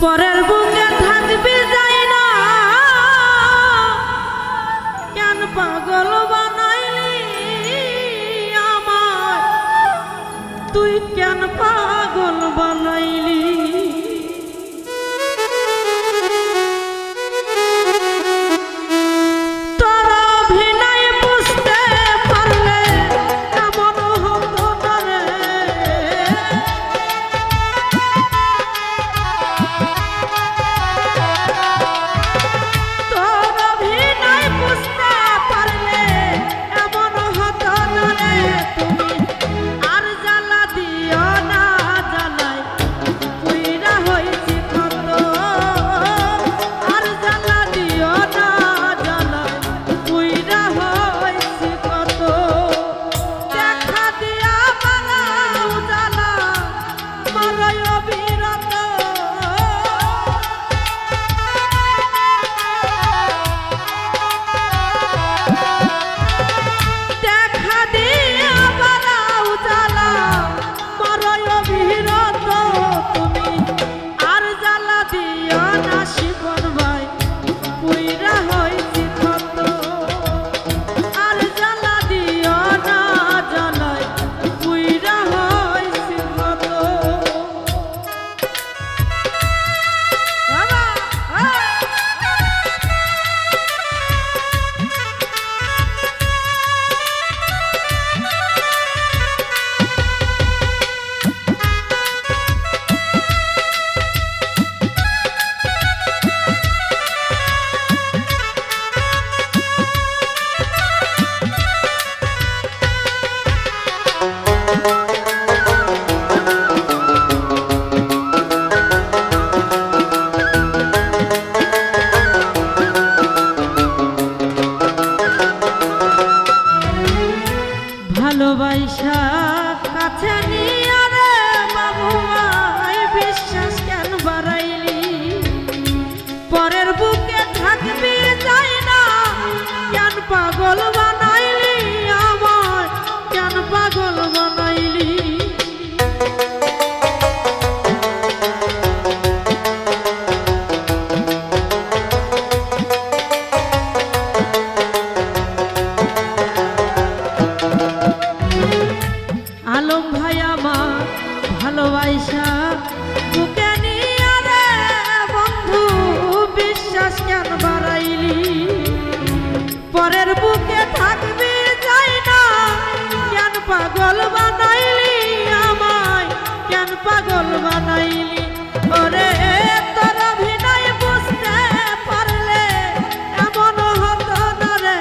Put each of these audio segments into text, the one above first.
পরের বুকে থাকবি যাই না কেন পাগল বানাইলি আমার তুই কেন পাগল বানাইলি ভালোবাসা কাছে নিয়ে রে বাবু ভাই বিশ্বাস কেন বাড়াইলি পরের বুকে থাকবি যাই না কেন পাগল বানাইলি আমার কেন পাগল বানাইলি আলম ভাই আমার ভালোবাসা বুকে নিয়ে রে বন্ধু বিশ্বাস কেন বাড়াইলি পরের বুকে থাকবি যাই না কেন পাগল বানাইলি আমায় কেন পাগল বানাইলি ওরে তোর অভিনয় বুঝতে পারলে এমন হতো না রে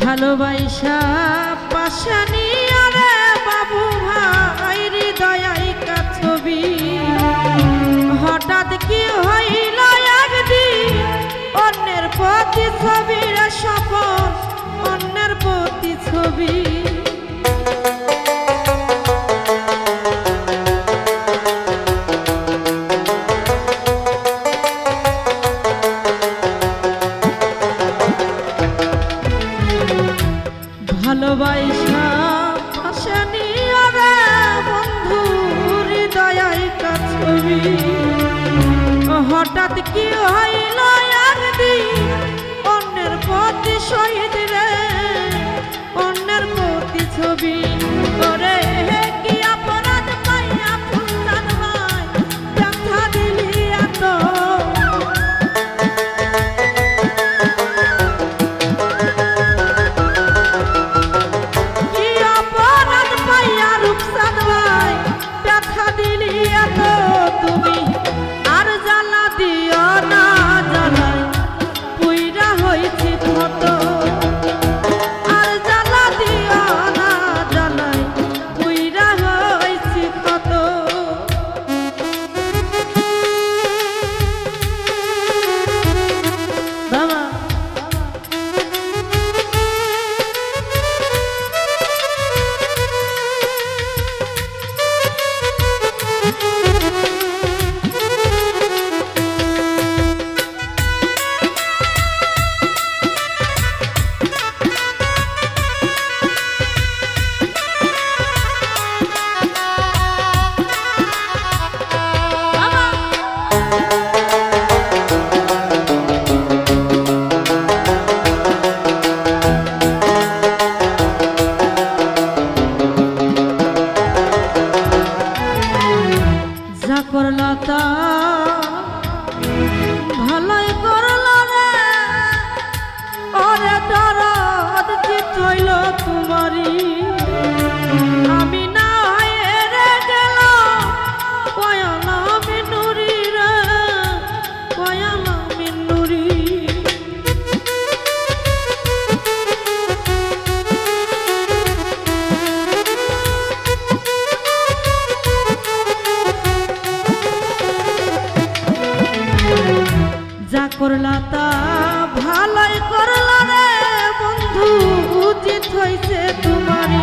ভালোবাসা পাশা নিয়ে রে বাবু ভাই হৃদয় আইকা ছবি হঠাৎ কি হইল একদিন অন্যের প্রতি ছবির স্বপন অন্যের প্রতি ছবি ভালোবাসা পাশা নিয়ে রে বন্ধু হৃদয় আইকা ছবি হঠাৎ কি হইল একদিন অন্যের প্রতি শহীদ রে অন্যের প্রতি ভালোই করলা রে বন্ধু উচিত হইছে তোমারই